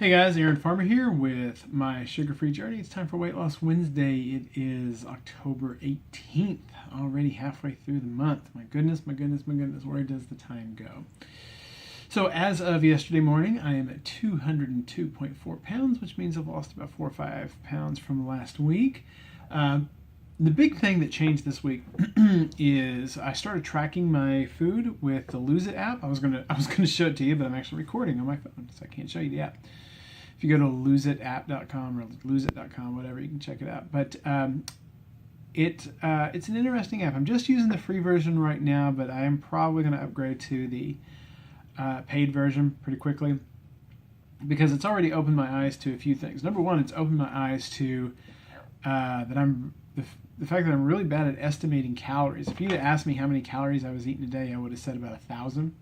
Hey guys, Aaron Farmer here with my sugar-free journey. It's time for Weight Loss Wednesday. It is October 18th, already halfway through the month. My goodness, where does the time go? So as of yesterday morning, I am at 202.4 pounds, which means I've lost about 4 or 5 pounds from last week. The big thing that changed this week is I started tracking my food with the Lose It app. I was gonna show it to you, but I'm actually recording on my phone, so I can't show you the app. If you go to loseitapp.com or loseit.com, whatever, you can check it out. But it's an interesting app. I'm just using the free version right now, but I am probably going to upgrade to the paid version pretty quickly because it's already opened my eyes to a few things. Number one, it's opened my eyes to the fact that I'm really bad at estimating calories. If you'd asked me how many calories I was eating a day, I would have said about 1,000.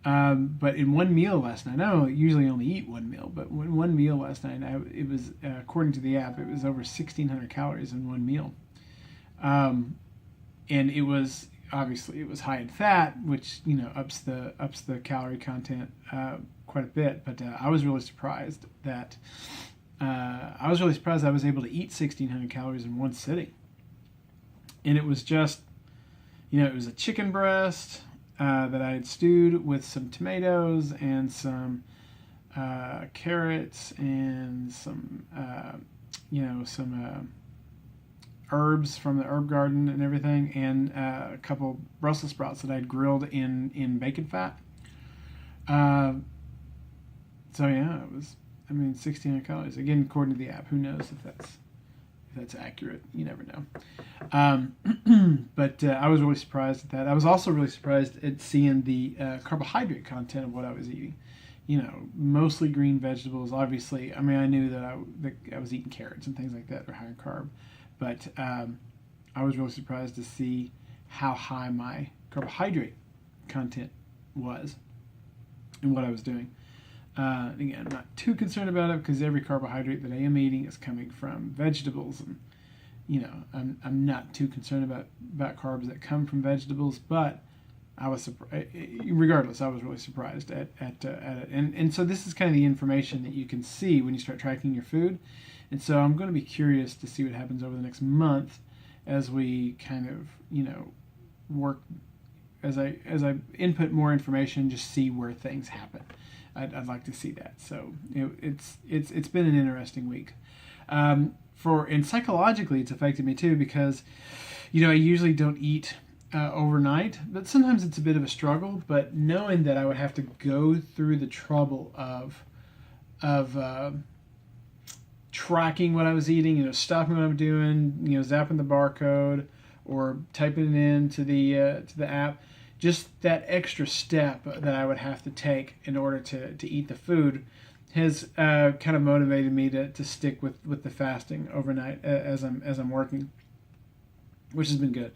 But in one meal last night, I don't usually only eat one meal, but in one meal last night, it was, according to the app, it was over 1,600 calories in one meal. And it was, obviously, it was high in fat, which, ups the calorie content quite a bit. But I was really surprised that, I was able to eat 1,600 calories in one sitting. And it was just, it was a chicken breast, that I had stewed with some tomatoes and some carrots and some herbs from the herb garden and everything, and a couple Brussels sprouts that I'd grilled in bacon fat. So yeah, it was, 1,600 calories. Again, according to the app. Who knows if that's accurate? You never know. But I was really surprised at that. I was also really surprised at seeing the carbohydrate content of what I was eating. Mostly green vegetables. Obviously, I knew that I was eating carrots and things like that are high in carb. But I was really surprised to see how high my carbohydrate content was and what I was doing. Again, I'm not too concerned about it because every carbohydrate that I am eating is coming from vegetables, and I'm not too concerned about carbs that come from vegetables. But I was regardless, I was really surprised at it, and so this is kind of the information that you can see when you start tracking your food, and so I'm going to be curious to see what happens over the next month as we kind of work as I input more information, just see where things happen. I'd like to see that. So it's been an interesting week. And psychologically, it's affected me too because, I usually don't eat overnight, but sometimes it's a bit of a struggle. But knowing that I would have to go through the trouble of tracking what I was eating, stopping what I'm doing, zapping the barcode or typing it into the app. Just that extra step that I would have to take in order to eat the food has kind of motivated me to stick with the fasting overnight as I'm working, which has been good.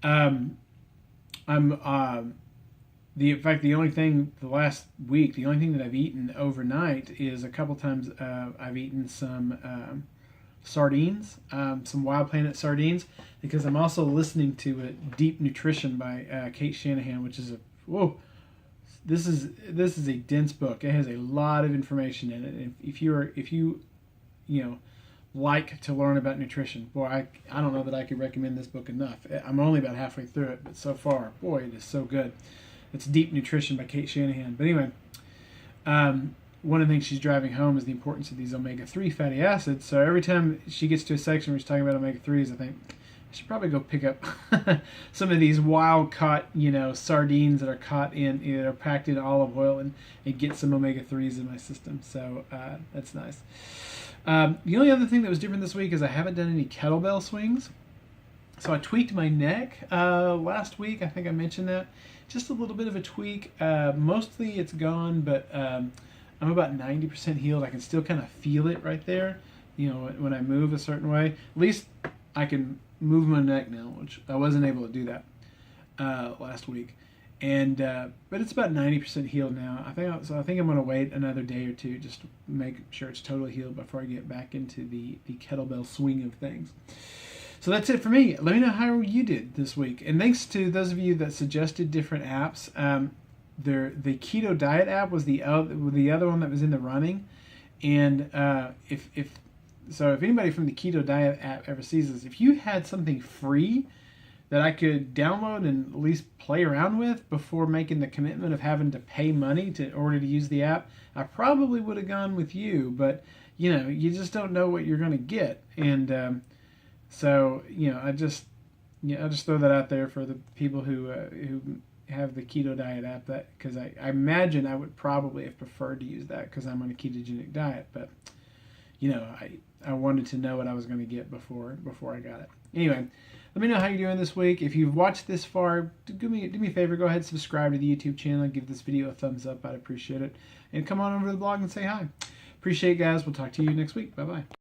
The only thing that I've eaten overnight is a couple times I've eaten some sardines, some Wild Planet sardines, because I'm also listening to Deep Nutrition by Kate Shanahan, which is this is a dense book. It has a lot of information in it. And if you like to learn about nutrition, boy, I don't know that I could recommend this book enough. I'm only about halfway through it, but so far, boy, it is so good. It's Deep Nutrition by Kate Shanahan. But anyway, one of the things she's driving home is the importance of these omega-3 fatty acids. So every time she gets to a section where she's talking about omega-3s, I think I should probably go pick up some of these wild-caught, sardines that are that are packed in olive oil and get some omega-3s in my system. So that's nice. The only other thing that was different this week is I haven't done any kettlebell swings. So I tweaked my neck last week. I think I mentioned that. Just a little bit of a tweak. Mostly it's gone, but I'm about 90% healed. I can still kind of feel it right there, when I move a certain way. At least I can move my neck now, which I wasn't able to do that last week. And but it's about 90% healed now. I think I'm going to wait another day or two just to make sure it's totally healed before I get back into the kettlebell swing of things. So that's it for me. Let me know how you did this week. And thanks to those of you that suggested different apps. the keto diet app was the other one that was in the running, and if anybody from the keto diet app ever sees this, if you had something free that I could download and at least play around with before making the commitment of having to pay money in order to use the app, I probably would have gone with you. But you just don't know what you're going to get, and so I just throw that out there for the people who have the keto diet app, that because I imagine I would probably have preferred to use that because I'm on a ketogenic diet, but I wanted to know what I was going to get before I got it. Anyway, let me know how you're doing this week. If you've watched this far, do me a favor, go ahead and subscribe to the YouTube channel and give this video a thumbs up. I'd appreciate it. And come on over to the blog and say hi. Appreciate it, guys. We'll talk to you next week. Bye-bye.